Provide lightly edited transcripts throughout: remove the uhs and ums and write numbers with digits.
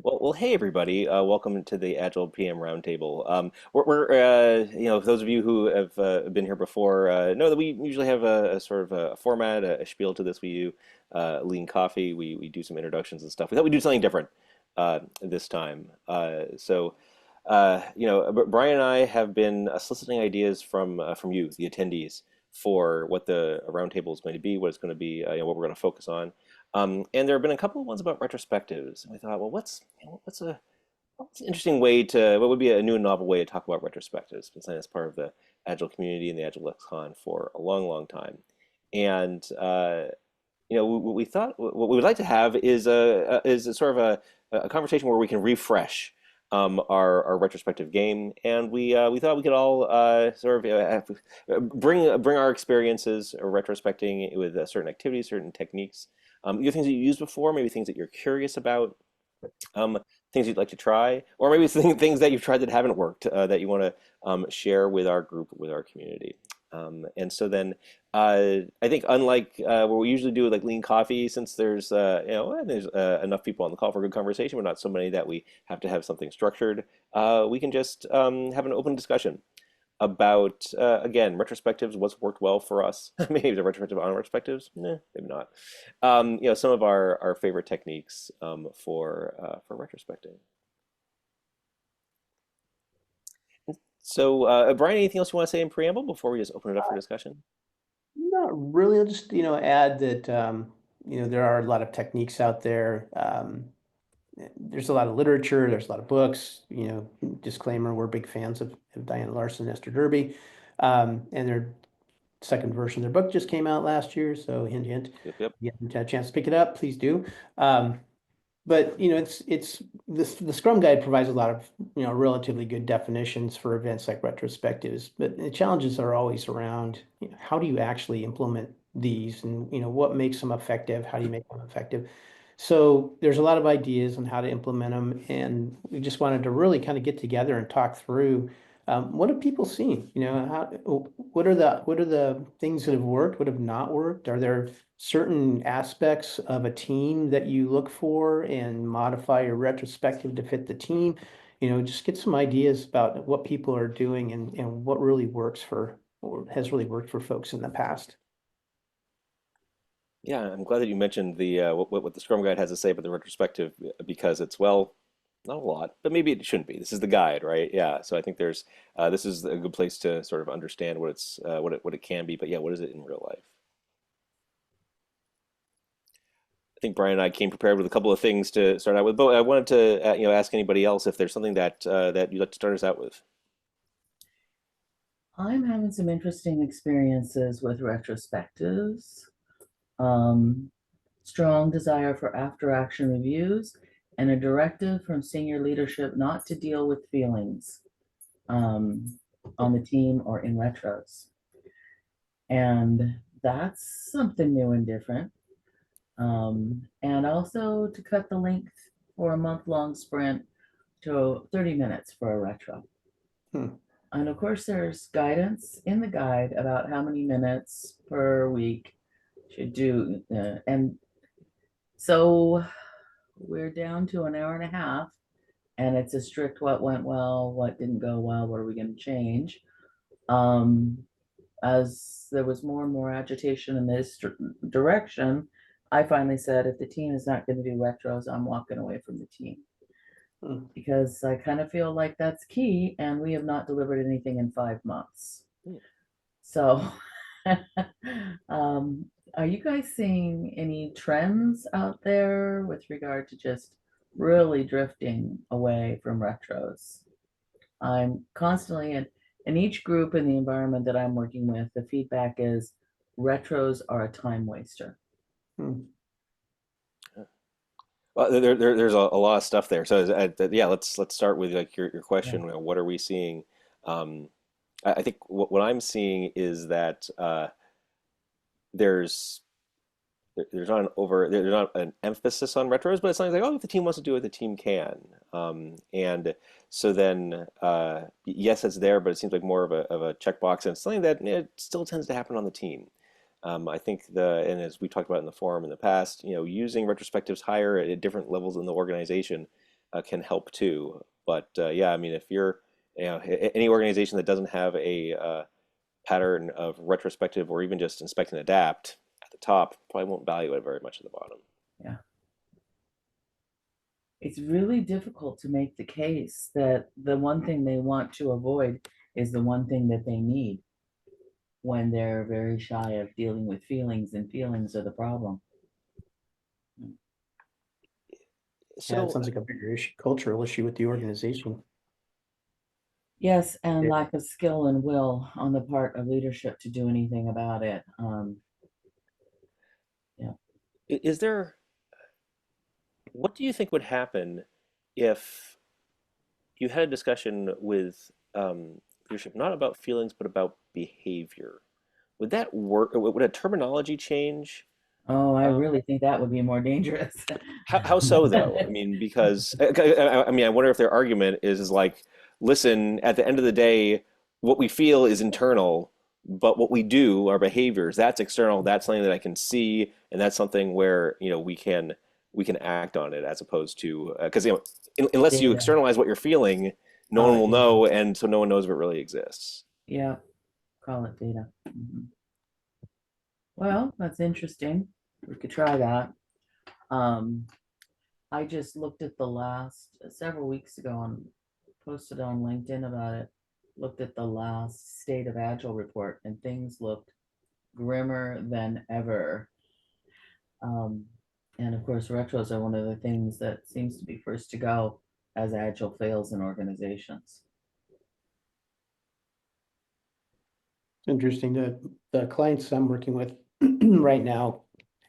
Hey everybody! Welcome to the Agile PM Roundtable. For those of you who have been here before, know that we usually have a sort of a format, a spiel to this. We do lean coffee. We do some introductions and stuff. We thought we'd do something different this time. Brian and I have been soliciting ideas from you, the attendees, for what the roundtable is going to be, what it's going to be, what we're going to focus on. And there have been a couple of ones about retrospectives, and we thought, well, what's an interesting way to, what would be a new and novel way to talk about retrospectives? Been something that's part of the Agile community and the Agile lexicon for a long, long time. And what we thought, what we would like to have is a sort of a conversation where we can refresh our retrospective game, and we thought we could all bring our experiences retrospecting with certain activities, certain techniques, either things that you used before, maybe things that you're curious about, um, things you'd like to try, or maybe things that you've tried that haven't worked that you want to share with our group, with our community. And so then I think unlike what we usually do with like lean coffee, since there's enough people on the call for a good conversation, but not so many that we have to have something structured, we can just have an open discussion about again retrospectives, what's worked well for us. Maybe the retrospective on retrospectives, maybe not. Some of our favorite techniques for retrospecting. So, Brian, anything else you want to say in preamble before we just open it up for discussion? Not really. I'll just, add that, there are a lot of techniques out there. There's a lot of literature, there's a lot of books, disclaimer, we're big fans of Diane Larson, Esther Derby. And their second version of their book just came out last year, so hint, hint. Yep, yep. If you haven't had a chance to pick it up, please do. Um, but it's the Scrum Guide provides a lot of relatively good definitions for events like retrospectives. But the challenges are always around how do you actually implement these, and what makes them effective? How do you make them effective? So there's a lot of ideas on how to implement them, and we just wanted to really kind of get together and talk through what have people seen? What are the things that have worked? What have not worked? Are there certain aspects of a team that you look for and modify your retrospective to fit the team? Just get some ideas about what people are doing and what really works for or has really worked for folks in the past. Yeah, I'm glad that you mentioned the what the Scrum Guide has to say about the retrospective because it's not a lot, but maybe it shouldn't be. This is the guide, right? Yeah. So I think there's this is a good place to sort of understand what it can be, but yeah, what is it in real life? I think Brian and I came prepared with a couple of things to start out with, but I wanted to ask anybody else if there's something that you'd like to start us out with. I'm having some interesting experiences with retrospectives, um, strong desire for after action reviews, and a directive from senior leadership not to deal with feelings um, on the team or in retros. And that's something new and different. And also to cut the length for a month-long sprint to 30 minutes for a retro. Hmm. And of course, there's guidance in the guide about how many minutes per week should do. And so we're down to an hour and a half, and it's a strict what went well, what didn't go well, what are we going to change. Um, as there was more and more agitation in this direction, I finally said, if the team is not going to do retros, I'm walking away from the team Hmm. because I kind of feel like that's key, and we have not delivered anything in 5 months. Hmm. So, um, are you guys seeing any trends out there with regard to just really drifting away from retros? I'm constantly in each group in the environment that I'm working with, the feedback is retros are a time waster. Hmm. Well, there's a lot of stuff there. So yeah, let's start with like your Yeah. question. What are we seeing? Um, I think what I'm seeing is that there's there's not an emphasis on retros, but it's not like, oh, if the team wants to do it, the team can. And so then yes, it's there, but it seems like more of a checkbox, and it's something that it still tends to happen on the team. I think and as we talked about in the forum in the past, using retrospectives higher at different levels in the organization can help too. But yeah, I mean, if you're, any organization that doesn't have a pattern of retrospective or even just inspect and adapt at the top probably won't value it very much at the bottom. Yeah. It's really difficult to make the case that the one thing they want to avoid is the one thing that they need when they're very shy of dealing with feelings, and feelings are the problem. Yeah, it So, sounds like a bigger issue, cultural issue with the organization. Yes, and yeah, lack of skill and will on the part of leadership to do anything about it. Yeah. is there, what do you think would happen if you had a discussion with leadership, not about feelings, but about behavior? Would that work? Would a terminology change? Oh, I Um, really think that would be more dangerous. how so though? I mean, because I mean, I wonder if their argument is like, listen, at the end of the day, what we feel is internal, but what we do, our behaviors, that's external. That's something that I can see, and that's something where we can act on it as opposed to because unless you Data. externalize what you're feeling, no Call one it will data. know, and so no one knows if it really exists. Yeah, call it data. Well, that's interesting. We could try that. Um, I just looked at the last several weeks ago and posted on LinkedIn about it. Looked at the last State of Agile report, and things looked grimmer than ever. Um, and of course, retros are one of the things that seems to be first to go as Agile fails in organizations. It's interesting that the clients I'm working with right now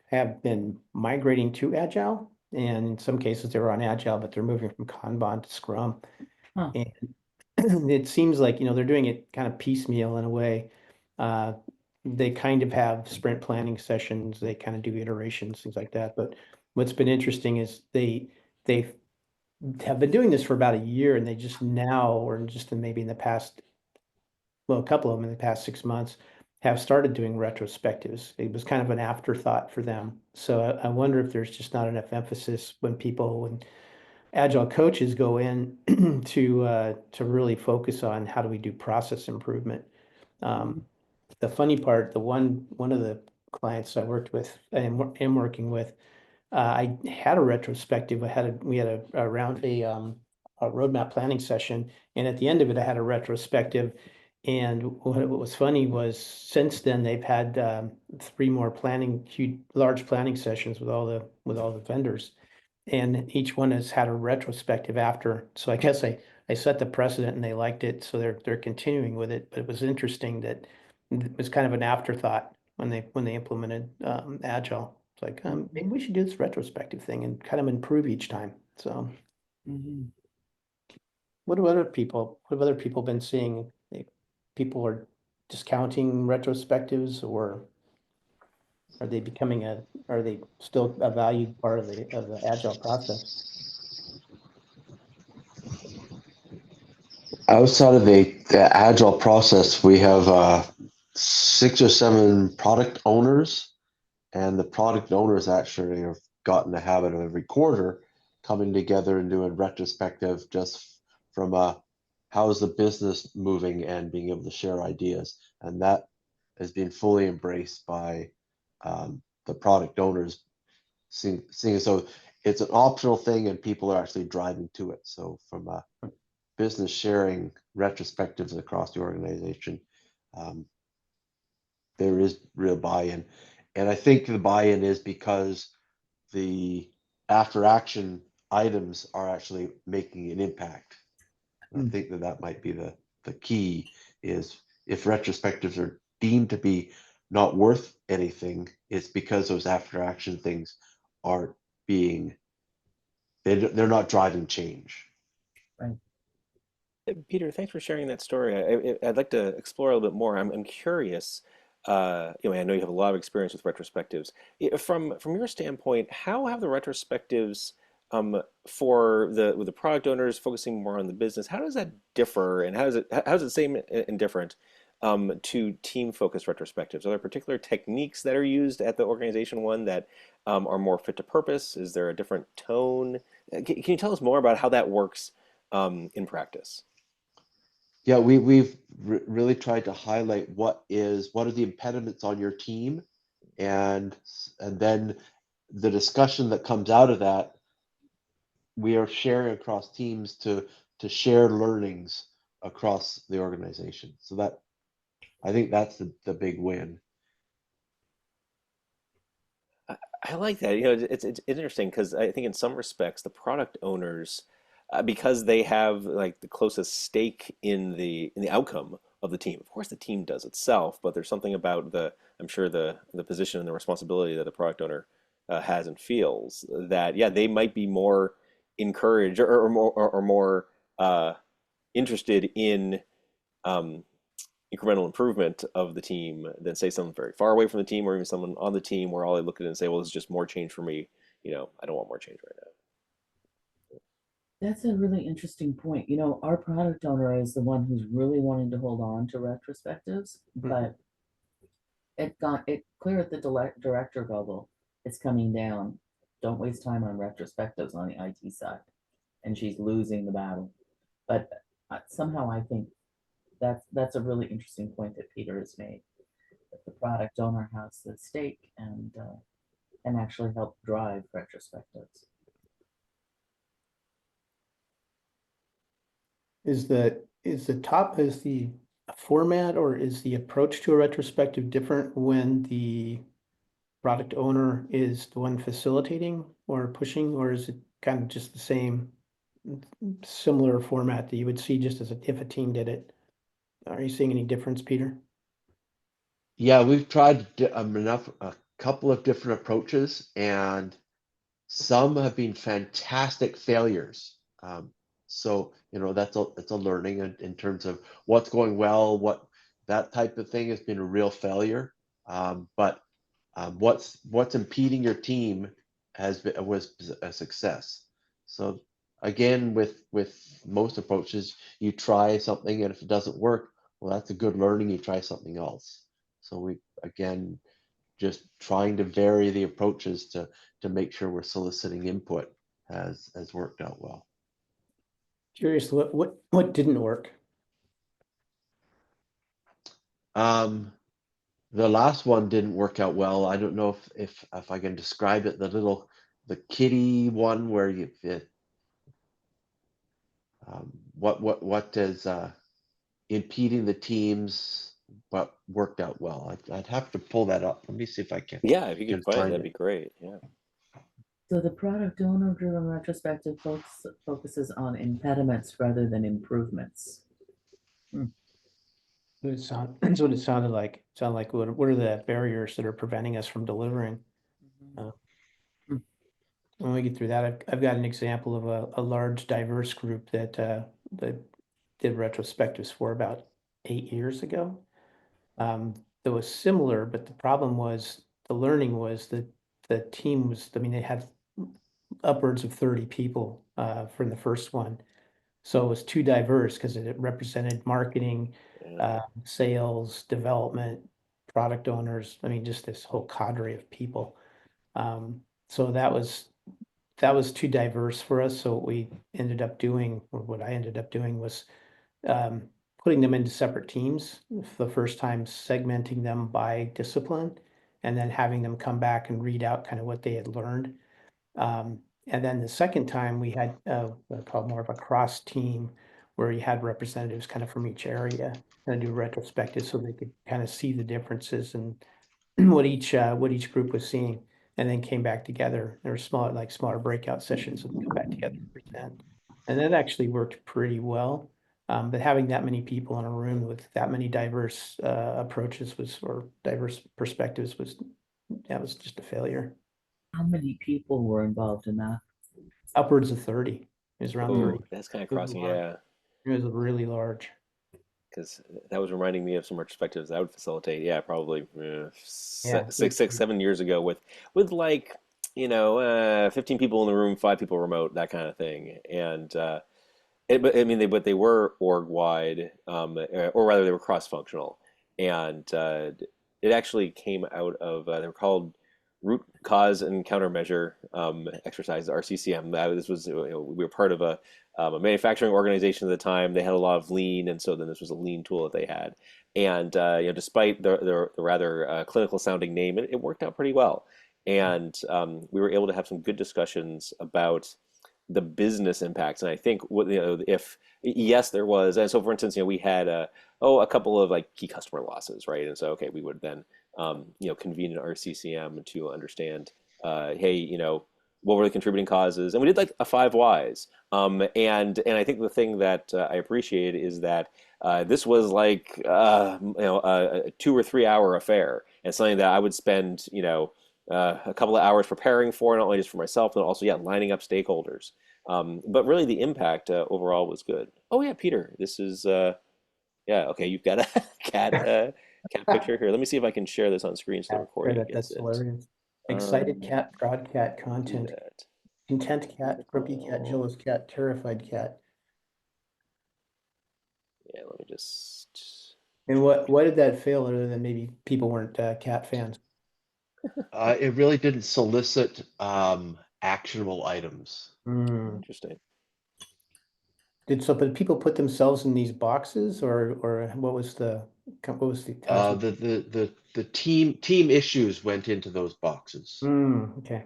have been migrating to Agile. And in some cases they were on Agile, but they're moving from Kanban to Scrum. Huh. And it seems like, they're doing it kind of piecemeal in a way. Uh, they kind of have sprint planning sessions, they kind of do iterations, things like that. But what's been interesting is they have been doing this for about a year, and they just now, or just maybe in the past, well, a couple of them in the past 6 months, have started doing retrospectives. It was kind of an afterthought for them. So I wonder if there's just not enough emphasis when agile coaches go in to really focus on how do we do process improvement. Mhm. The funny part, the one of the clients I worked with and am working with, I had a retrospective. We had a roadmap planning session, and at the end of it, I had a retrospective. And what was funny was since then they've had three more large planning sessions with all the vendors, and each one has had a retrospective after. So I guess I set the precedent and they liked it, so they're continuing with it. But it was interesting that it was kind of an afterthought when they implemented Agile. It's like maybe we should do this retrospective thing and kind of improve each time. So Mhm. what have other people been seeing? People are discounting retrospectives, or are they still a valued part of the Agile process? Outside of the agile process, we have 6 or 7 product owners, and the product owners actually have gotten the habit of every quarter coming together and doing retrospective just from how's the business moving and being able to share ideas. And that has been fully embraced by the product owners, seeing so it's an optional thing and people are actually driving to it. So from a business sharing retrospectives across the organization, um, there is real buy-in. And I think the buy-in is because the after action items are actually making an impact. And I think that might be the key is if retrospectives are deemed to be not worth anything, it's because those after action things aren't being, they're not driving change. Right. Peter, thanks for sharing that story. I'd like to explore a little bit more. I'm curious. I know you have a lot of experience with retrospectives. From your standpoint, how have the retrospectives for the with the product owners focusing more on the business? How does that differ, and how's it same and different to team-focused retrospectives? Are there particular techniques that are used at the organization one that are more fit to purpose? Is there a different tone? Can you tell us more about how that works in practice? Yeah, we've really tried to highlight what are the impediments on your team, and then the discussion that comes out of that, we are sharing across teams to share learnings across the organization. So that I think that's the big win. I like that. It's interesting because I think in some respects the product owners, because they have like the closest stake in the outcome of the team. Of course, the team does itself, but there's something about I'm sure the position and the responsibility that the product owner has and feels that yeah they might be more encouraged or more interested in um, incremental improvement of the team than say someone very far away from the team or even someone on the team where all they look at it and say, well, it's just more change for me. I don't want more change right That's a really interesting point. Our product owner is the one who's really wanting to hold on to retrospectives, but it clear at the director level, it's coming down. Don't waste time on retrospectives on the IT side. And she's losing the battle. But somehow I think that's a really interesting point that Peter has made. That the product owner has the stake and actually help drive retrospectives. Is the format or is the approach to a retrospective different when the product owner is the one facilitating or pushing, or is it kind of just the same similar format that you would see just if a team did it? Are you seeing any difference, Peter? Yeah, we've tried a couple of different approaches, and some have been fantastic failures. So that's a learning in terms of what's going well, what that type of thing has been a real failure. But what's impeding your team was a success. So again, with most approaches, you try something, and if it doesn't work, well, that's a good learning. You try something else. So we again just trying to vary the approaches to make sure we're soliciting input has worked out well. Curious, what didn't work? Um, the last one didn't work out well. I don't know if I can describe it. The kitty one where what is impeding the teams, but worked out well. I'd have to pull that up. Let me see if I now? Yeah, if you could can find it, find that'd be it. great. Yeah. So the product owner driven retrospective focuses on impediments rather than improvements. That's what it sounded like. It sounded like what are the barriers that are preventing us from delivering? Uh, Mm. When we get through that, I've got an example of a large diverse group that did retrospectives for about 8 years ago. That was similar, but the problem was the learning was that the team was, I mean, they had upwards of 30 people from the first one. So it was too diverse because it represented marketing, Yeah. sales, development, product owners. I mean, just this whole cadre of people. So that was too diverse for us. So what we ended up doing, or what I ended up doing was um, putting them into separate teams. For the first time, segmenting them by discipline, and then having them come back and read out kind of what they had learned. And then the second time we had what I call more of a cross team where you had representatives kind of from each area and do retrospective so they could kind of see the differences and what each group was seeing, and then came back together. There were smaller breakout sessions and come back together and present. And that actually worked pretty well. But having that many people in a room with that many diverse approaches or diverse perspectives was just a failure. How many people were involved in that? Upwards of 30. It was around 30. Oh, that's kind of It was crossing. large. Yeah. It was really large. Because that was reminding me of some retrospectives I would facilitate. Yeah, probably Yeah. 7 years ago with like 15 people in the room, 5 people remote, that kind of thing. And but I mean, but they were org wide, or rather, they were cross functional. and it actually came out of they were called root cause and countermeasure exercises, RCCM. This was we were part of a manufacturing organization at the time. They had a lot of lean, and so then this was a lean tool that they had. And despite the rather clinical sounding name, it worked out pretty well. And we were able to have some good discussions about the business impacts. And I think if yes, there was. And so, for instance, we had a couple of like key customer losses, right? And so, okay, we would then convene an RCCM to understand, hey, what were the contributing causes? And we did like a five whys. And I think the thing that I appreciate is that this was like a 2 or 3 hour affair, and something that I would spend a couple of hours preparing for, not only just for myself, but also lining up stakeholders. But really, the impact overall was good. Oh yeah, Peter, this is yeah, okay. You've got a cat picture here. Let me see if I can share this on screen so the recording gets That's it. hilarious. Excited cat, proud cat, Do content, that. content cat, grumpy cat, jealous cat, terrified cat. Yeah, let me just. And why did that fail other than maybe people weren't cat fans? It really didn't solicit actionable items. Interesting. But people put themselves in these boxes, or what was the attachment? The team issues went into those boxes. Okay.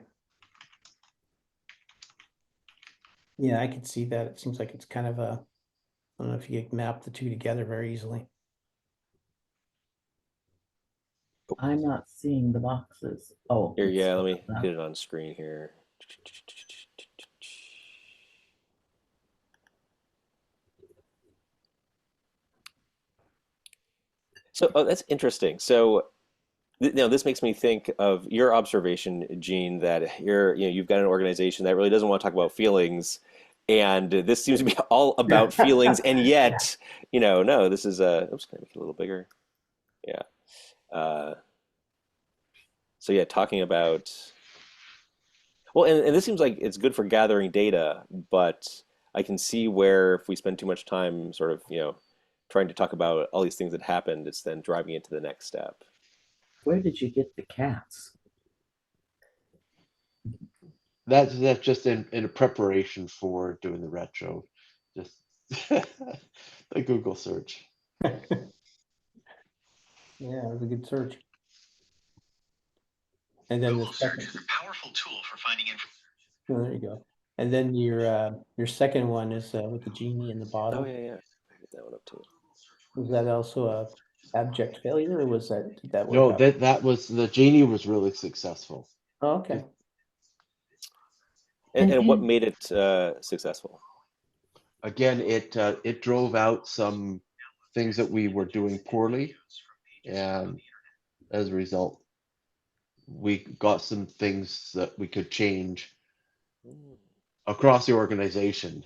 Yeah, I could see that. It seems like it's kind of I don't know if you could map the two together very easily. I'm not seeing the boxes. Oh, Here, it's yeah, let still me up. get it on screen here. So, oh, that's interesting. So, this makes me think of your observation, Gene, that you've got an organization that really doesn't want to talk about feelings, and this seems to be all about feelings, and yet, no, this is oops, can I make it a little bigger? Yeah. Uh, so yeah, talking about well, and this seems like it's good for gathering data, but I can see where if we spend too much time sort of, trying to talk about all these things that happened, it's then driving it to the next step. Where did you get the cats? That's just in a preparation for doing the retro. Just a Google search. Yeah, it was a good search. And then the Google search second, is a powerful tool for finding information. oh, there you go. And then your second one is with the genie in the Oh bottle. yeah. I get that one up too. Was that also a abject failure, or did that work No, out? that was the genie was really successful. Oh, okay. And what And made it successful? Again, it drove out some things that we were doing poorly, and as a result, we got some things that we could change Hmm. across the organization.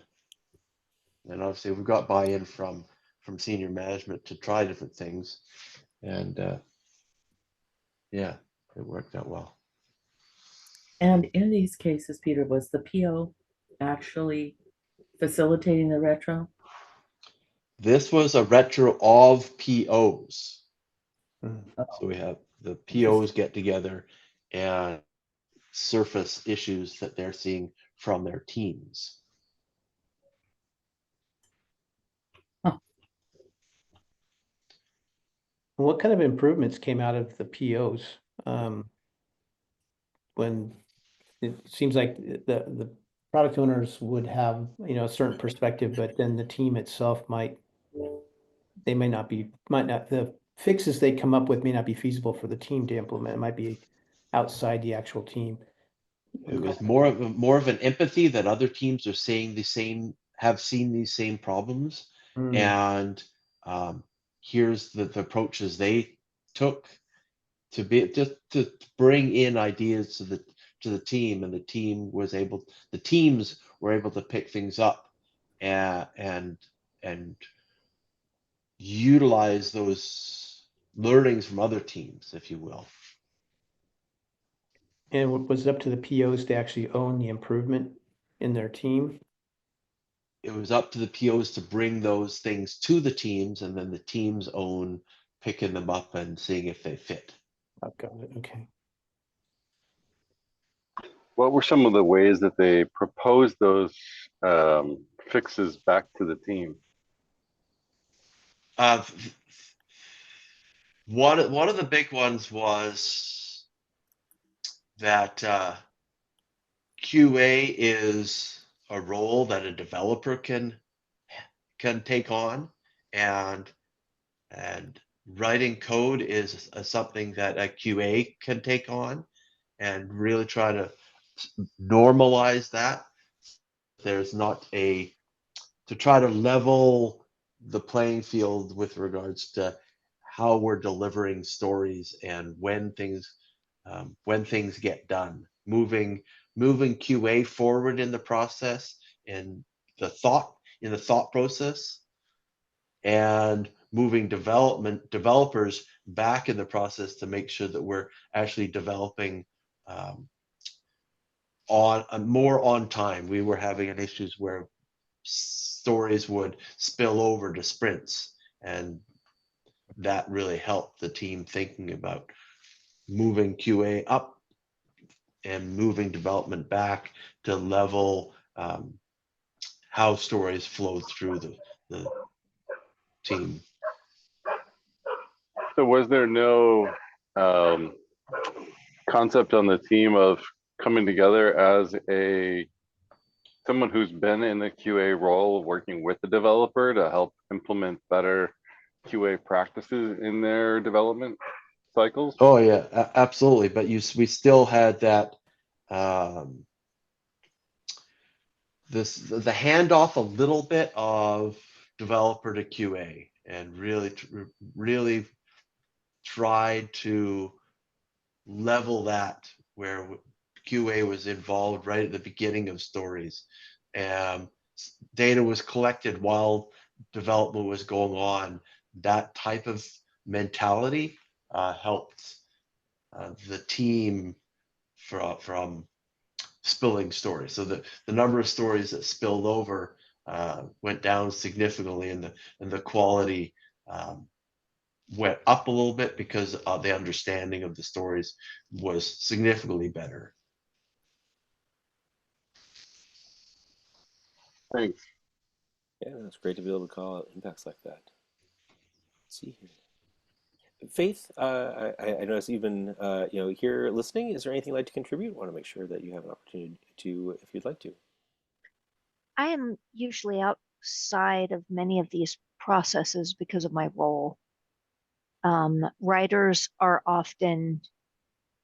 And obviously, we got buy-in from senior management to try different things, and yeah, it worked out well. and in these cases, Peter, was the PO actually facilitating the retro? This was a retro of POs. Mhm. So we have the POs get together and surface issues that they're seeing from their teams. What kind of improvements came out of the POs? When it seems like the product owners would have, a certain perspective, but then the team itself might not, the fixes they come up with may not be feasible for the team to implement. It might be outside the actual team. It was more of an empathy that other teams are saying have seen these same problems, Mm. and here's the approaches they took to be just to bring in ideas to the team, and the teams were able to pick things up and utilize those learnings from other teams, if you will. And was it up to the POs to actually own the improvement in their team? It was up to the POs to bring those things to the teams, and then the teams own picking them up and seeing if they fit. I've got it. Okay. What were some of the ways that they proposed those fixes back to the team? Uh, one of the big ones was that QA is a role that a developer can take on, and writing code is something that a QA can take on, and really try to normalize that. There's not to try to level the playing field with regards to how we're delivering stories and when things get done, moving QA forward in the process, in the thought process, and moving developers back in the process to make sure that we're actually developing on more on time. We were having an issues where stories would spill over to sprints, and that really helped the team thinking about moving QA up and moving development back to level how stories flow through the team. So was there no concept on the team of coming together as someone who's been in the QA role, working with the developer to help implement better QA practices in their development cycles? Oh yeah, absolutely. But we still had that the handoff a little bit of developer to QA, and really tried to level that where QA was involved right at the beginning of stories. Data was collected while development was going on. That type of mentality helped the team from spilling stories. So the number of stories that spilled over went down significantly, and the quality went up a little bit because the understanding of the stories was significantly better. Thanks. Yeah, it's great to be able to call out impacts like that. Let's see here. Faith, I notice even here listening. Is there anything you'd like to contribute? I want to make sure that you have an opportunity to, if you'd like to. I am usually outside of many of these processes because of my role. Writers are often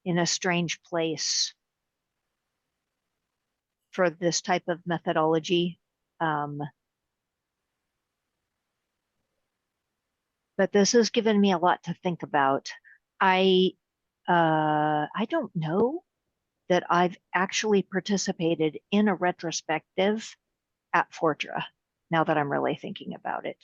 in a strange place for this type of methodology. But this has given me a lot to think about. I don't know that I've actually participated in a retrospective at Fortra, now that I'm really thinking about it.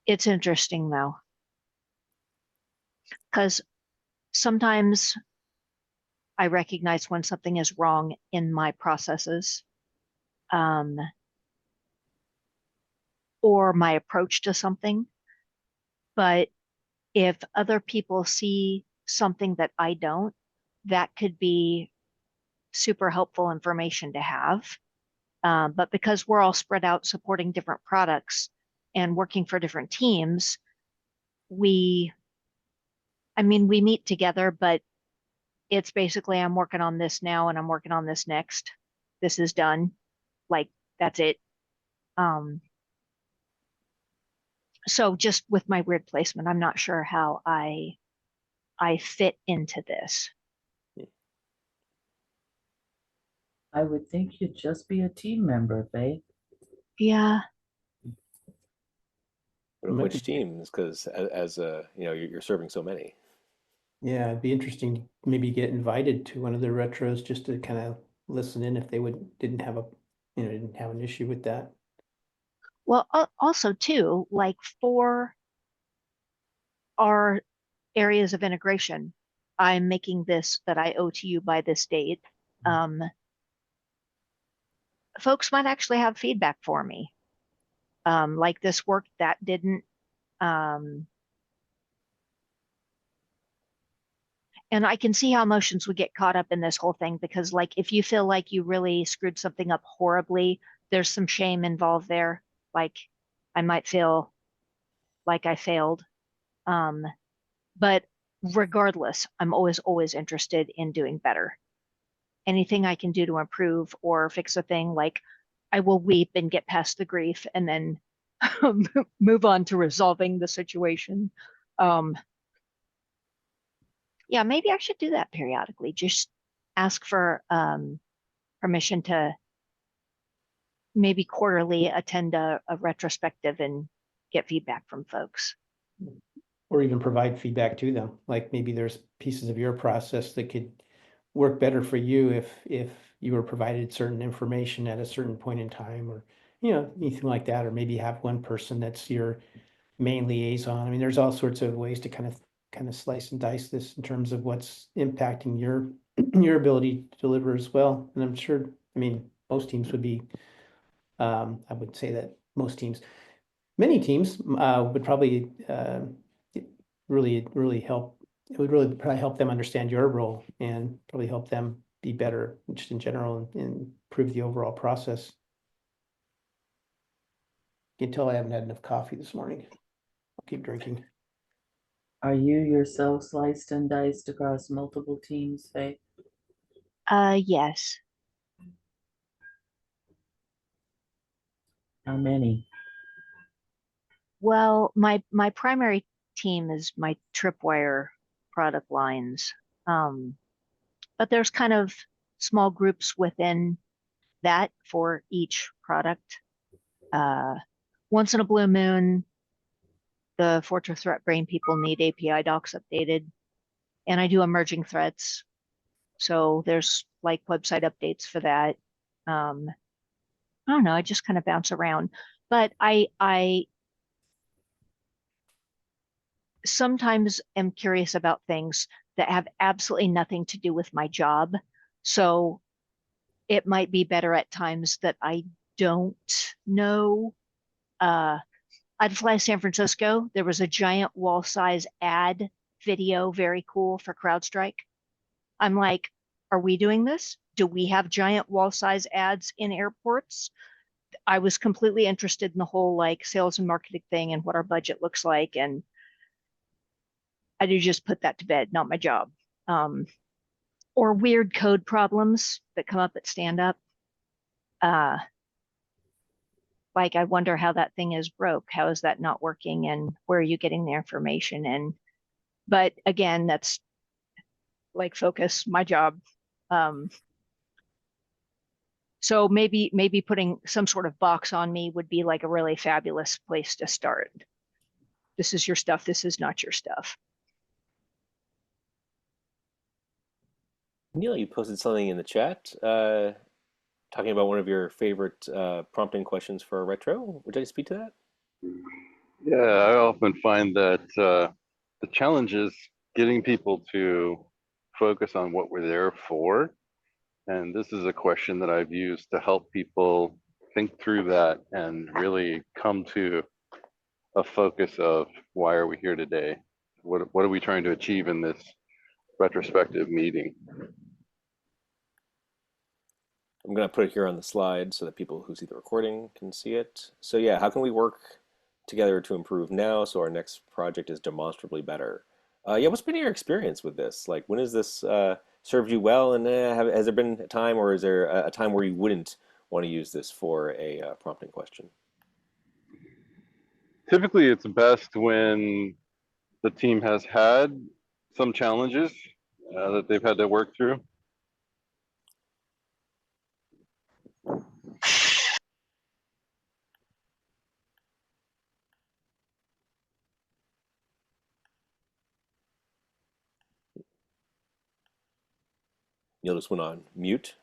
It's interesting though, because sometimes I recognize when something is wrong in my processes, or my approach to something. But if other people see something that I don't, that could be super helpful information to have. But because we're all spread out supporting different products and working for different teams, we meet together, but it's basically I'm working on this now and I'm working on this next. This is done. Like that's it. So just with my weird placement, I'm not sure how I fit into this. I would think you'd just be a team member, Faith. Yeah. Which teams? Because as you're serving so many. Yeah, it'd be interesting to maybe get invited to one of the retros just to kind of listen in if they didn't have an issue with that. Well, also too, like for our areas of integration, I'm making this that I owe to you by this date. folks might actually have feedback for me. Like this work that didn't, and I can see how emotions would get caught up in this whole thing because like if you feel like you really screwed something up horribly, there's some shame involved there. Like I might feel like I failed. Um, but regardless, I'm always interested in doing better. Anything I can do to improve or fix a thing, like I will weep and get past the grief and then move on to resolving the situation. Um, yeah, maybe I should do that periodically. Just ask for permission to maybe quarterly attend a retrospective and get feedback from folks. Or even provide feedback to them. Like maybe there's pieces of your process that could work better for you if you were provided certain information at a certain point in time, or anything like that. Or maybe have one person that's your main liaison. I mean, there's all sorts of ways to kind of slice and dice this in terms of what's impacting your your ability to deliver as well. And I'm sure, I mean, most teams would be, I would say that most teams, many teams would probably really help. It would really probably help them understand your role and probably help them be better just in general and improve the overall process. You can tell I haven't had enough coffee this morning. I'll keep drinking. Are you yourself sliced and diced across multiple teams, Faye? Yes. How many? Well, my primary team is my tripwire product lines. But there's kind of small groups within that for each product. Once in a blue moon, the Fortran Threat Brain people need API docs updated, and I do emerging threats. So there's like website updates for that. I don't know, I just kind of bounce around. But I sometimes am curious about things that have absolutely nothing to do with my job. So it might be better at times that I don't know. I'd fly to San Francisco. There was a giant wall size ad video, very cool for CrowdStrike. I'm like, are we doing this? Do we have giant wall size ads in airports? I was completely interested in the whole like sales and marketing thing and what our budget looks like. And I do just put that to bed, not my job. Um, or weird code problems that come up at stand up. Uh, like I wonder how that thing is broke. How is that not working? And where are you getting the information? And but again, that's like focus, my job. Um, so maybe putting some sort of box on me would be like a really fabulous place to start. This is your stuff. This is not your stuff. Neil, you posted something in the chat talking about one of your favorite prompting questions for a retro. Would you like to speak to that? Yeah, I often find that the challenge is getting people to focus on what we're there for. And this is a question that I've used to help people think through that and really come to a focus of why are we here today? What are we trying to achieve in this retrospective meeting? I'm going to put it here on the slide so that people who see the recording can see it. So yeah, how can we work together to improve now so our next project is demonstrably better? Yeah, what's been your experience with this? Like, when has this served you well, and has there been a time, or is there a time where you wouldn't want to use this for a prompting question? Typically, it's best when the team has had some challenges that they've had to work through. Neil just went on mute,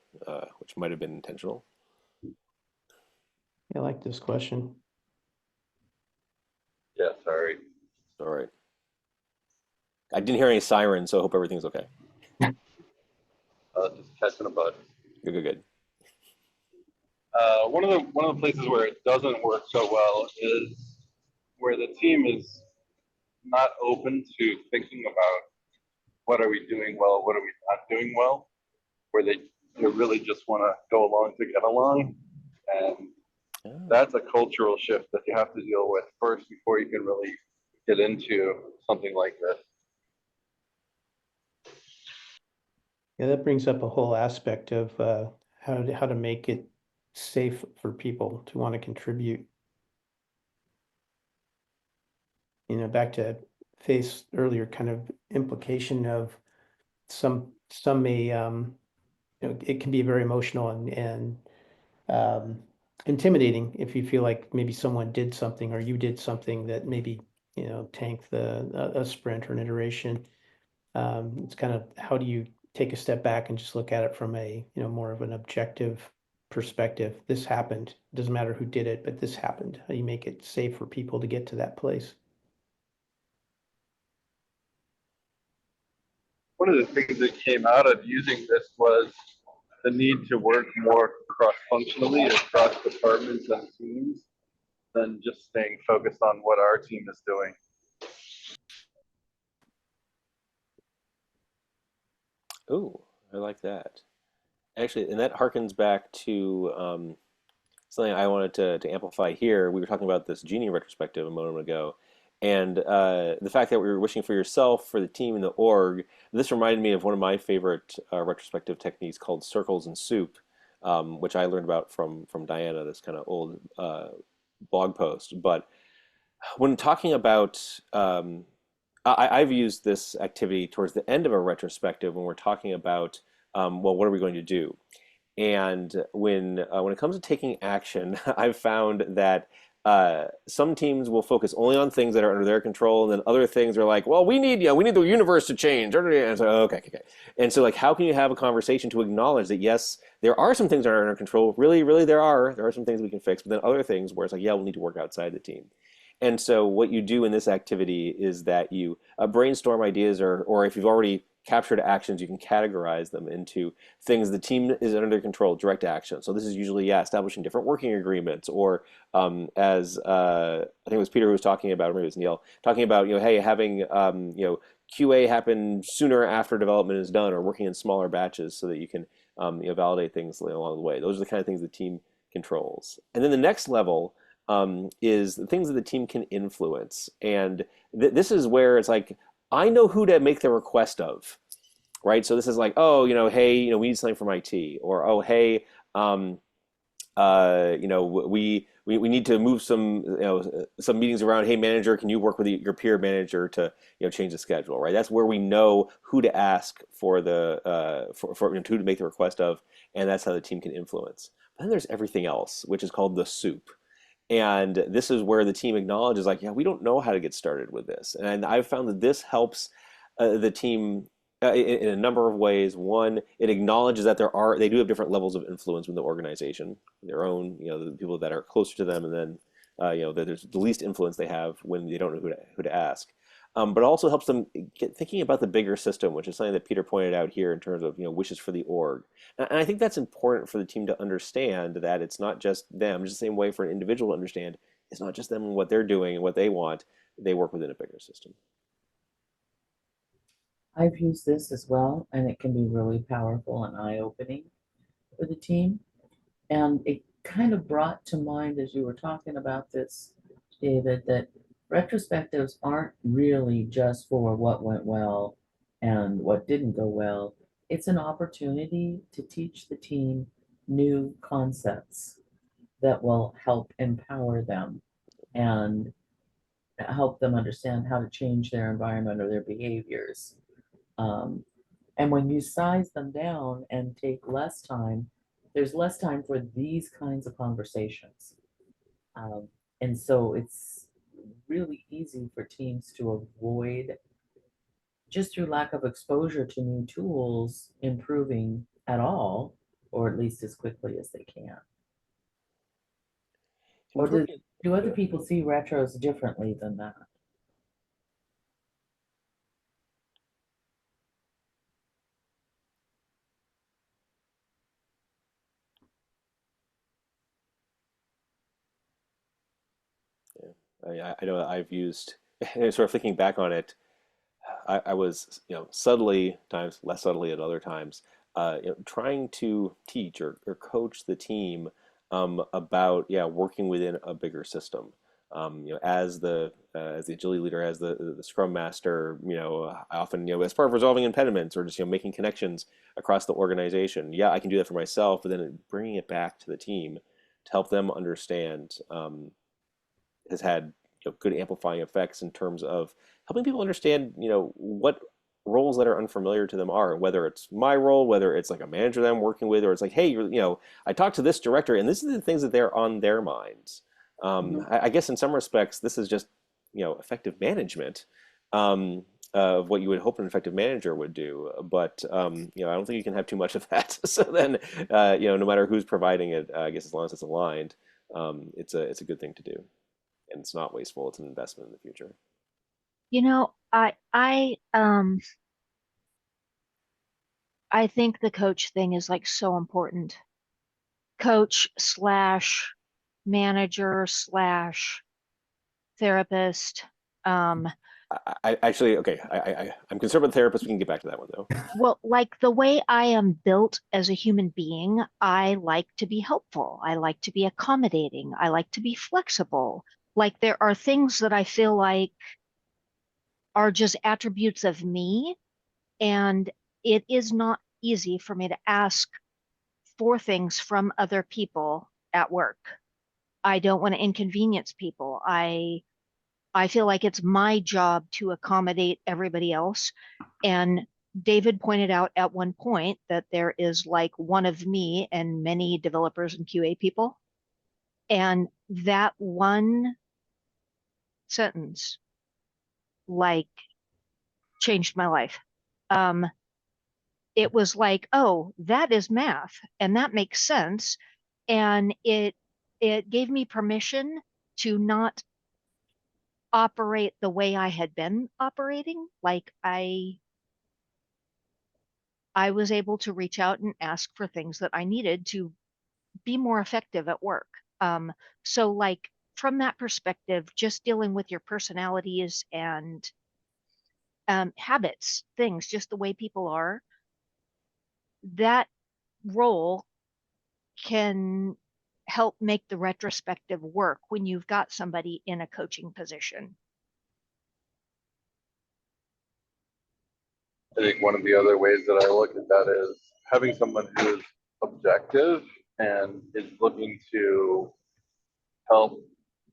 which might have been intentional. I like this question. Yeah, sorry. All right. I didn't hear any sirens, so I hope everything's okay. Just catching a bug. Good, good, good. One of the places where it doesn't work so well is where the team is not open to thinking about what are we doing well, what are we not doing well, where they really just want to go along to get along. And Oh. that's a cultural shift that you have to deal with first before you can really get into something like this. Yeah, that brings up a whole aspect of how to make it safe for people to want to contribute. You know, back to Faith's earlier kind of implication of some may you know, it can be very emotional and intimidating if you feel like maybe someone did something or you did something that maybe, you know, tanked a sprint or an iteration. It's kind of how do you take a step back and just look at it from a, you know, more of an objective perspective. This happened. Doesn't matter who did it, but this happened. How do you make it safe for people to get to that place? One of the things that came out of using this was the need to work more cross-functionally across departments and teams than just staying focused on what our team is doing. Ooh, I like that. Actually, and that harkens back to something I wanted to amplify here. We were talking about this Genie retrospective a moment ago, and the fact that we were wishing for yourself, for the team, and the org. This reminded me of one of my favorite retrospective techniques called circles and soup, which I learned about from Diana, this kind of old blog post. But when talking about I've used this activity towards the end of a retrospective when we're talking about, well, what are we going to do? And when it comes to taking action, I've found that some teams will focus only on things that are under their control, and then other things are like, well, we need the universe to change. And it's like, okay. And so, like, how can you have a conversation to acknowledge that yes, there are some things that are under control. Really, there are some things we can fix, but then other things where it's like, yeah, we'll need to work outside the team. And so what you do in this activity is that you brainstorm ideas, or if you've already captured actions, you can categorize them into things the team is under their control, direct action. So this is usually, yeah, establishing different working agreements, or as I think it was Peter who was talking about, or maybe it was Neil, talking about, you know, hey, having QA happen sooner after development is done, or working in smaller batches so that you can validate things along the way. Those are the kind of things the team controls. And then the next level is the things that the team can influence. And this is where it's like, I know who to make the request of, right? So this is like, oh, hey, we need something from IT, or oh, hey, we need to move some meetings around. Hey, manager, can you work with your peer manager to change the schedule, right? That's where we know who to ask for who to make the request of, and that's how the team can influence. But then there's everything else, which is called the soup. And this is where the team acknowledges, like, yeah, we don't know how to get started with this. And I've found that this helps the team in a number of ways. One, it acknowledges that they do have different levels of influence within the organization, their own, the people that are closer to them, and then, that there's the least influence they have when they don't know who to ask. But it also helps them get thinking about the bigger system, which is something that Peter pointed out here in terms of wishes for the org. And I think that's important for the team to understand, that it's not just them. Just the same way for an individual to understand, it's not just them and what they're doing and what they want. They work within a bigger system. I've used this as well, and it can be really powerful and eye-opening for the team. And it kind of brought to mind, as you were talking about this, David, that retrospectives aren't really just for what went well and what didn't go well. It's an opportunity to teach the team new concepts that will help empower them and help them understand how to change their environment or their behaviors. Um, and when you size them down and take less time, there's less time for these kinds of conversations. Um, and so it's really easy for teams to avoid, just through lack of exposure to new tools, improving at all, or at least as quickly as they can. Or do other people see retros differently than that? I know that I've used, sort of thinking back on it, I was, subtly, times less subtly at other times, trying to teach or coach the team about, yeah, working within a bigger system. As the agility leader, as the scrum master, I often, as part of resolving impediments or just, making connections across the organization. Yeah, I can do that for myself, but then bringing it back to the team to help them understand has had, good amplifying effects in terms of helping people understand, what roles that are unfamiliar to them are, whether it's my role, whether it's like a manager that I'm working with, or it's like, hey, I talked to this director, and this is the things that they're on their minds. Mhm. I guess in some respects, this is just, effective management um, of what you would hope an effective manager would do. But I don't think you can have too much of that. So then, no matter who's providing it, I guess as long as it's aligned, it's a good thing to do, and it's not wasteful. It's an investment in the future. I think the coach thing is like so important. Coach slash manager slash therapist. Um, I actually, okay. I'm concerned about the therapist. We can get back to that one though. well, like the way I am built as a human being, I like to be helpful. I like to be accommodating. I like to be flexible. Like there are things that I feel like are just attributes of me, and it is not easy for me to ask for things from other people at work. I don't want to inconvenience people. I feel like it's my job to accommodate everybody else. And David pointed out at one point that there is like one of me and many developers and QA people. And that one sentence like changed my life. Um, it was like, oh, that is math and that makes sense. And it gave me permission to not operate the way I had been operating. Like I was able to reach out and ask for things that I needed to be more effective at work. Um, so like from that perspective, just dealing with your personalities and habits, things, just the way people are, that role can help make the retrospective work when you've got somebody in a coaching position. I think one of the other ways that I look at that is having someone who's objective and is looking to help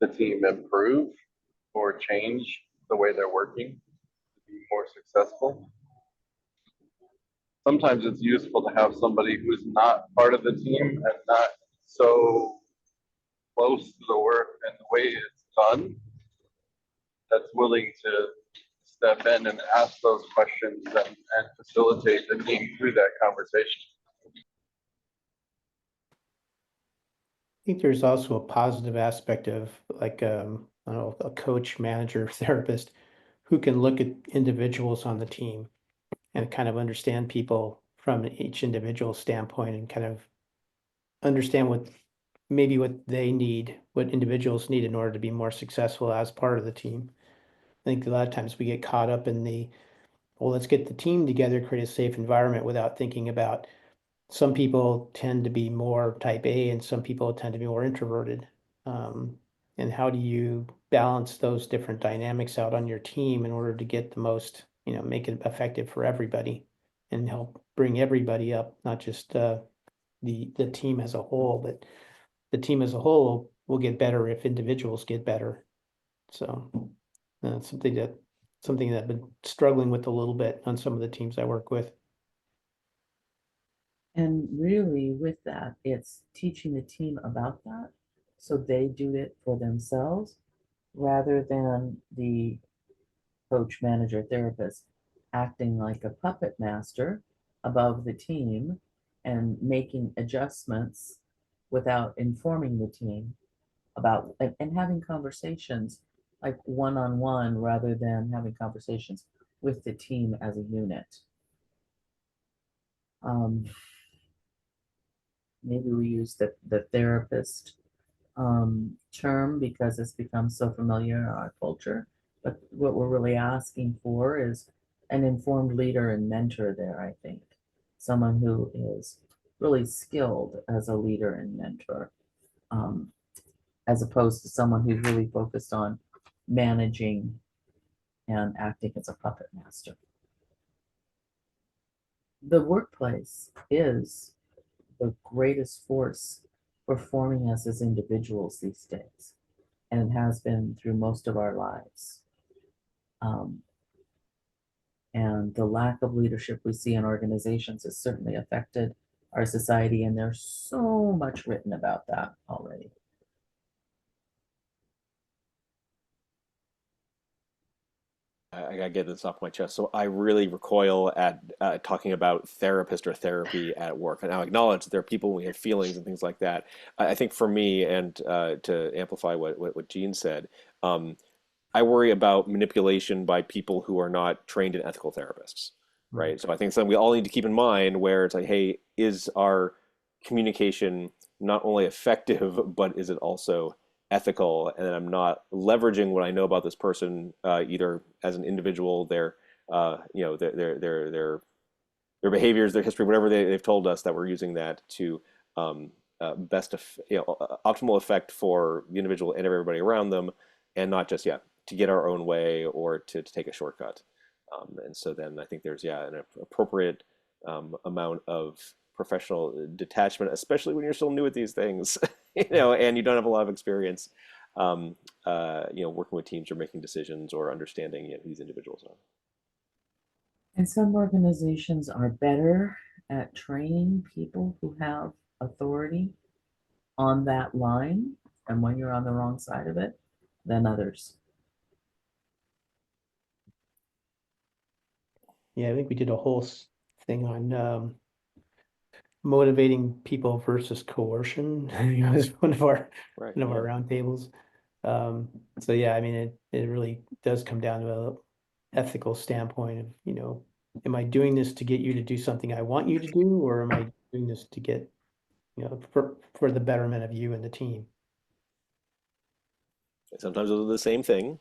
the team improve or change the way they're working to be more successful. Sometimes it's useful to have somebody who's not part of the team and not so close to the work and the way it's done, that's willing to step in and ask those questions and facilitate the team through that conversation. I think there's also a positive aspect of like, I don't know, a coach, manager, therapist who can look at individuals on the team and kind of understand people from each individual standpoint and kind of understand what they need, what individuals need in order to be more successful as part of the team. I think a lot of times we get caught up in well, let's get the team together, create a safe environment without thinking about some people tend to be more type A and some people tend to be more introverted. Um, and how do you balance those different dynamics out on your team in order to get the most, make it effective for everybody and help bring everybody up, not just the team as a whole, but the team as a whole will get better if individuals get better. So that's something that I've been struggling with a little bit on some of the teams I work with. And really, with that, it's teaching the team about that so they do it for themselves rather than the coach, manager, therapist acting like a puppet master above the team and making adjustments without informing the team about and having conversations like one-on-one rather than having conversations with the team as a unit. Maybe we use the therapist term because it's become so familiar in our culture. But what we're really asking for is an informed leader and mentor there, I think. Someone who is really skilled as a leader and mentor, um, as opposed to someone who's really focused on managing and acting as a puppet master. The workplace is the greatest force for forming us as individuals these days, and it has been through most of our lives. Um, and the lack of leadership we see in organizations has certainly affected our society, and there's so much written about that already. I gotta get this off my chest. So I really recoil at talking about therapist or therapy at work. And I acknowledge that there are people, we have feelings and things like that. I think for me, and to amplify what Jean said, um, I worry about manipulation by people who are not trained in ethical therapists, right? So I think something we all need to keep in mind where it's like, hey, is our communication not only effective, but is it also ethical? And then I'm not leveraging what I know about this person, either as an individual, their behaviors, their history, whatever they've told us, that we're using that to optimal effect for the individual and everybody around them, and not just to get our own way or to take a shortcut. And so then I think there's an appropriate amount of professional detachment, especially when you're still new at these things, and you don't have a lot of experience, working with teams or making decisions or understanding who these individuals are. And some organizations are better at training people who have authority on that line and when you're on the wrong side of it than others. Yeah, I think we did a whole thing on motivating people versus coercion. It's Right. one of our Yeah. roundtables. So yeah, I mean, it really does come down to a ethical standpoint of, am I doing this to get you to do something I want you to do, or am I doing this to get, for the betterment of you and the team? Sometimes those are the same thing,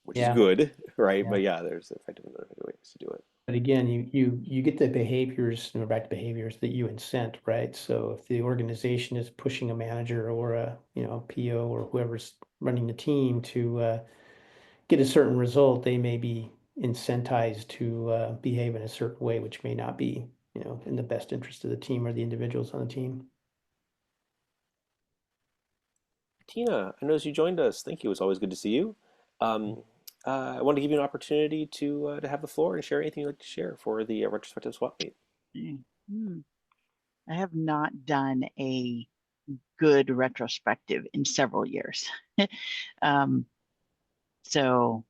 which is Yeah. good, right? Yeah. But there's effective and effective ways to do it. But again, you get the behaviors, and we're back to behaviors that you incent, right? So if the organization is pushing a manager or a, PO or whoever's running the team to get a certain result, they may be incentivized to behave in a certain way, which may not be, in the best interest of the team or the individuals on the team. Tina, I noticed you joined us. Thank you. It's always good to see you. Um, I want to give you an opportunity to have the floor and share anything you'd like to share for the retrospective swap meet. Hmm. I have not done a good retrospective in several years. um, so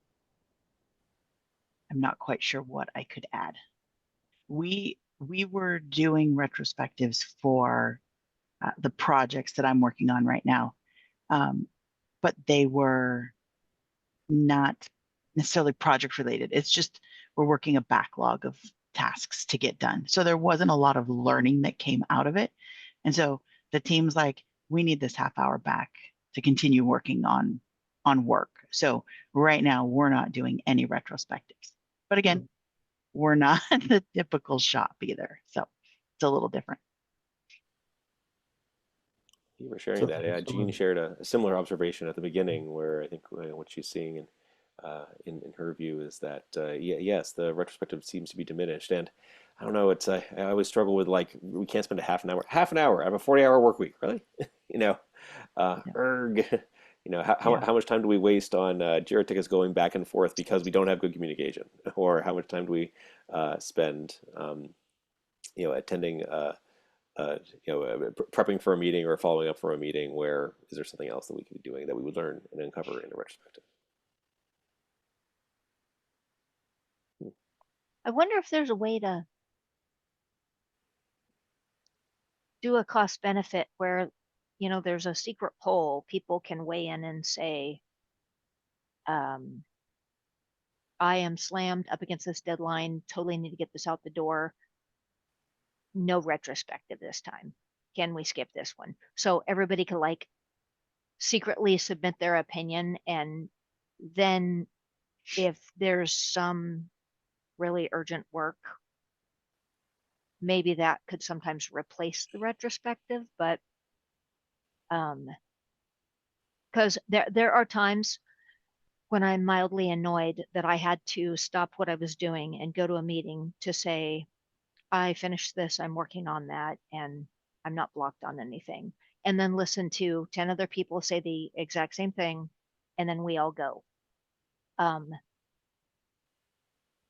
I'm not quite sure what I could add. We were doing retrospectives for the projects that I'm working on right now, but they were not necessarily project related. It's just we're working a backlog of tasks to get done. So there wasn't a lot of learning that came out of it. And so the team's like, we need this half hour back to continue working on work. So right now we're not doing any retrospectives. But again, we're not the typical shop either. So it's a little different. You were sharing So that. Yeah, Jean shared a similar observation at the beginning, where I think what she's seeing in her view is that yes, the retrospective seems to be diminished, and I don't know. It's I always struggle with, like, we can't spend a half an hour. Half an hour. I have a 40-hour work week. Really? Erg. How much time do we waste on Jira tickets going back and forth because we don't have good communication, or how much time do we spend attending prepping for a meeting or following up for a meeting? Where is there something else that we could be doing that we would learn and uncover in a retrospective? I wonder if there's a way to do a cost benefit where, there's a secret poll, people can weigh in and say, I am slammed up against this deadline, totally need to get this out the door. No retrospective this time. Can we skip this one? So everybody can, like, secretly submit their opinion, and then if there's some really urgent work, maybe that could sometimes replace the retrospective. But because there are times when I'm mildly annoyed that I had to stop what I was doing and go to a meeting to say, I finished this, I'm working on that, and I'm not blocked on anything. And then listen to 10 other people say the exact same thing, and then we all go. Um,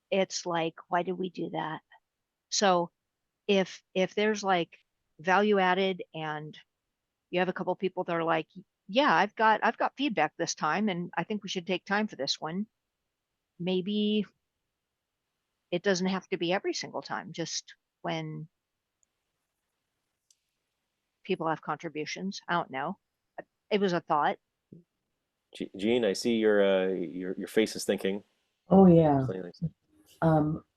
it's like, why did we do that? So if there's like value added and you have a couple people that are like, yeah, I've got feedback this time, and I think we should take time for this one. Maybe it doesn't have to be every single time, just when people have contributions. I don't know. It was a thought. Gene, I see your face is thinking. Oh, yeah. Something like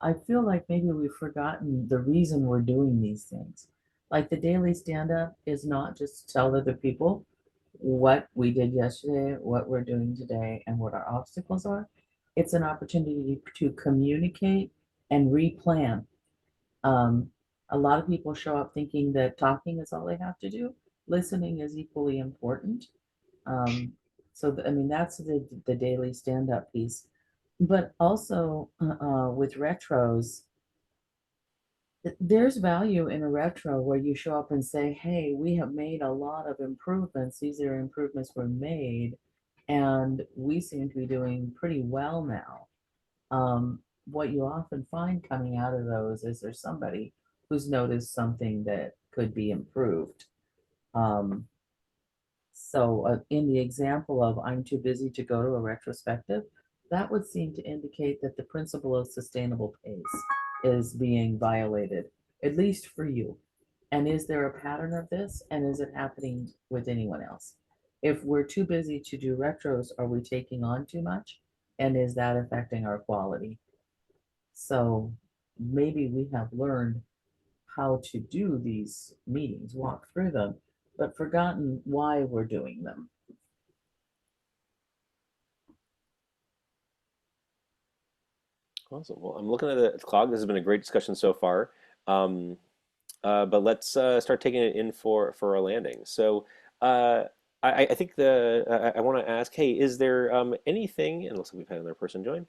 I feel like maybe we've forgotten the reason we're doing these things. Like the daily stand-up is not just to tell other people what we did yesterday, what we're doing today, and what our obstacles are. It's an opportunity to communicate and replan. Um, a lot of people show up thinking that talking is all they have to do. Listening is equally important. Um, I mean, that's the daily stand-up piece. But also with retros, there's value in a retro where you show up and say, hey, we have made a lot of improvements. These are improvements were made, and we seem to be doing pretty well now. What you often find coming out of those is there's somebody who's noticed something that could be improved. Um, in the example of I'm too busy to go to a retrospective, that would seem to indicate that the principle of sustainable pace is being violated, at least for you. And is there a pattern of this? And is it happening with anyone else? If we're too busy to do retros, are we taking on too much? And is that affecting our quality? So maybe we have learned how to do these meetings, walk through them, but forgotten why we're doing them. awesome. Well, I'm looking at the clock. This has been a great discussion so far. Um, but let's start taking it in for a landing. So uh, I think I want to ask, hey, is there anything, and it looks like we've had another person join,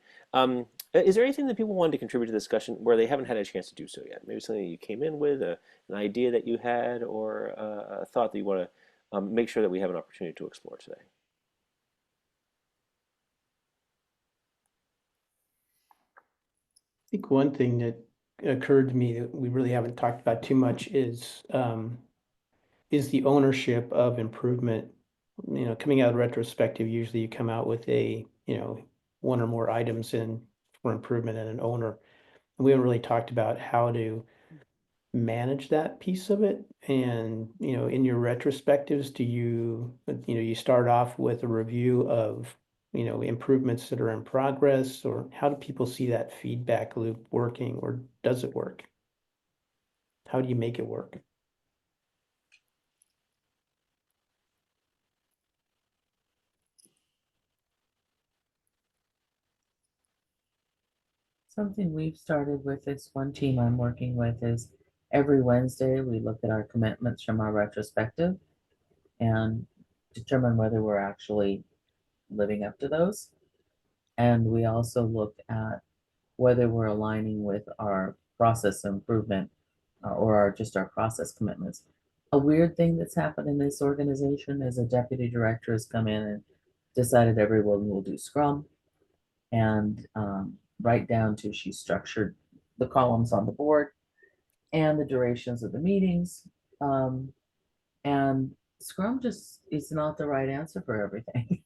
is there anything that people wanted to contribute to the discussion where they haven't had a chance to do so yet? Maybe something you came in with, an idea that you had, or a thought that you want to make sure that we have an opportunity to explore today. I think one thing that occurred to me that we really haven't talked about too much is the ownership of improvement. You know, coming out of retrospective, usually you come out with one or more items in for improvement and an owner. And we haven't really talked about how to manage that piece of it. And, in your retrospectives, you start off with a review of, improvements that are in progress, or how do people see that feedback loop working, or does it work? How do you make it work? Something we've started with this one team I'm working with is every Wednesday we look at our commitments from our retrospective and determine whether we're actually living up to those. And we also look at whether we're aligning with our process improvement or just our process commitments. A weird thing that's happened in this organization is a deputy director has come in and decided everyone will do Scrum, and right down to she structured the columns on the board and the durations of the meetings. And Scrum just is not the right answer for everything.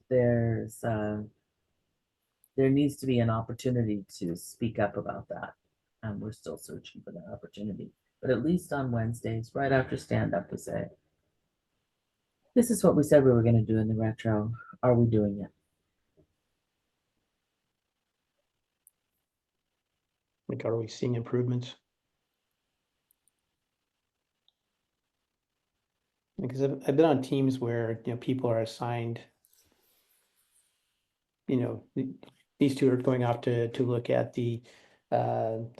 There's there needs to be an opportunity to speak up about that. And we're still searching for that opportunity. But at least on Wednesdays, right after stand up, we say, this is what we said we were going to do in the retro. Are we doing it? Like, are we seeing improvements? Because I've been on teams where, people are assigned, these two are going off to look at the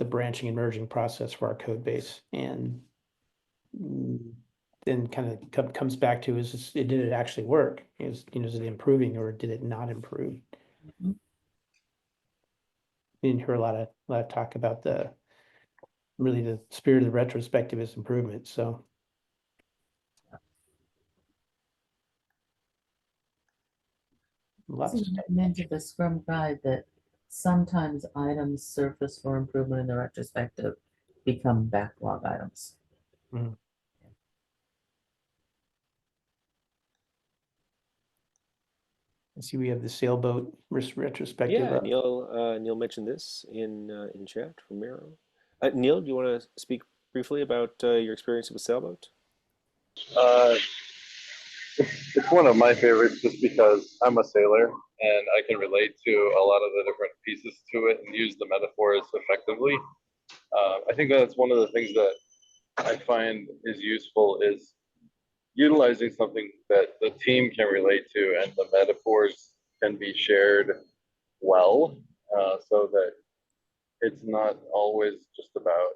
branching and merging process for our code base. And then kind of comes back to did it actually work? Is it improving or did it not improve? Mhm. Didn't hear a lot of talk about really the spirit of the retrospective is improvement. So lots of It's stuff. written into the Scrum guide that sometimes items surface for improvement in the retrospective become backlog items. I see we have the sailboat retrospective Yeah, up. Neil mentioned this in chat from Miro. Neil, do you want to speak briefly about your experience with Sailboat? Uh, it's one of my favorites just because I'm a sailor and I can relate to a lot of the different pieces to it and use the metaphors effectively. I think that's one of the things that I find is useful is utilizing something that the team can relate to and the metaphors can be shared well, so that it's not always just about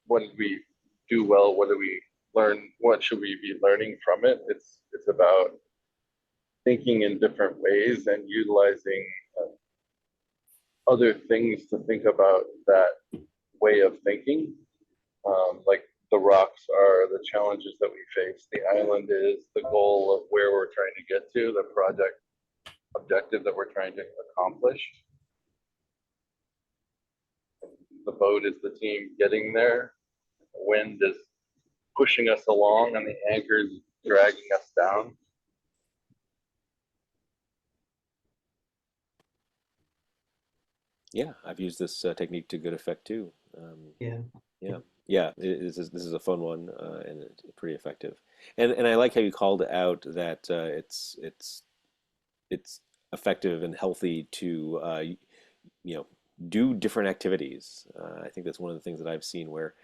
what did we do well, what did we learn, what should we be learning from it. It's about thinking in different ways and utilizing other things to think about that way of thinking. Like the rocks are the challenges that we face. The island is the goal of where we're trying to get to, the project objective that we're trying to accomplish. The boat is the team getting there. The wind is pushing us along, and the anchor is dragging us down. Yeah, I've used this technique to good effect too. Yeah. Yeah, yeah, this is a fun one and it's pretty effective. And I like how you called out that it's effective and healthy to you know do different activities. I think that's one of the things that I've seen where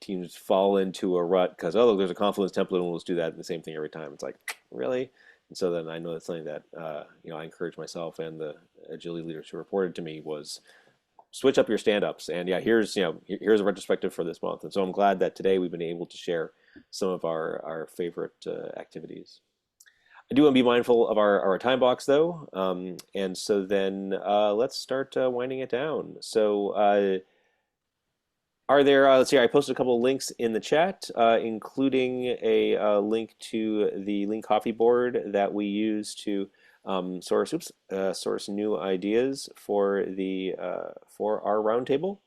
teams fall into a rut because oh look, there's a Confluence template and we'll just do that and the same thing every time. It's like really, and so then I know that's something that I encourage myself and the agility leaders who reported to me was switch up your stand-ups and yeah here's a retrospective for this month and so I'm glad that today we've been able to share some of our favorite activities. I do want to be mindful of our time box though, and so then let's start winding it down. So are there let's see, I posted a couple of links in the chat including a link to the Lean Coffee board that we use to source new ideas for our roundtable.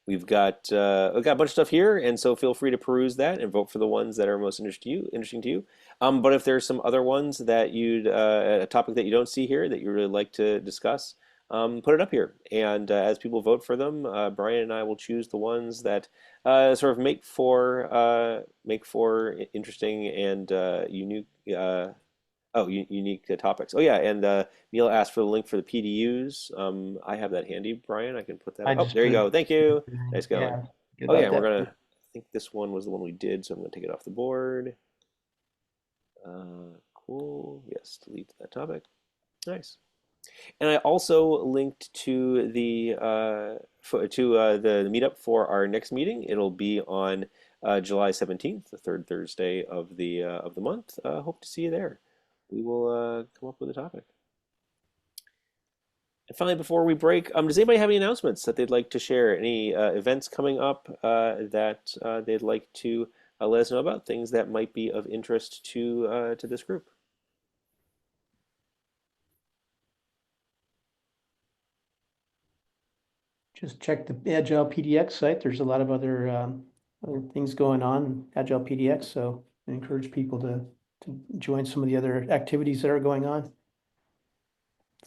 We've got a bunch of stuff here, and so feel free to peruse that and vote for the ones that are most interesting to you. But if there's some other ones that you'd a topic that you don't see here that you really like to discuss, put it up here. And as people vote for them, Brian and I will choose the ones that sort of make for interesting and unique unique topics. Oh yeah, and Neil asked for the link for the PDUs. I have that handy, Brian. I can put that I up. Oh, just there you put go. it. Thank you. Nice going. Yeah. Good Oh yeah, about and we're that. gonna. I think this one was the one we did, so I'm gonna take it off the board. Cool. Yes, delete that topic. Nice. And I also linked to the meetup for our next meeting. It'll be on July 17th, the third Thursday of the month. Hope to see you there. We will come up with a topic. And finally, before we break, does anybody have any announcements that they'd like to share? Any events coming up that they'd like to let us know about? Things that might be of interest to this group? Just check the Agile PDX site. There's a lot of other things going on Agile PDX, so I encourage people to join some of the other activities that are going on.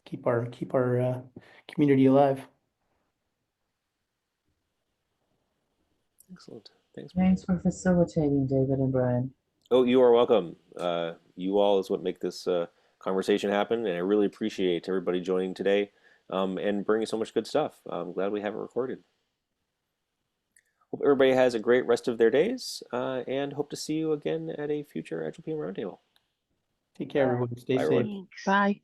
Keep our community alive. Excellent. Thanks, Brian. Thanks for facilitating, David and Brian. Oh, you are welcome. You all is what make this conversation happen, and I really appreciate everybody joining today and bringing so much good stuff. I'm glad we have it recorded. Hope everybody has a great rest of their days, and hope to see you again at a future Agile PM Roundtable. Take care, Bye. everyone. Stay Bye, safe. everyone. Thanks. Bye.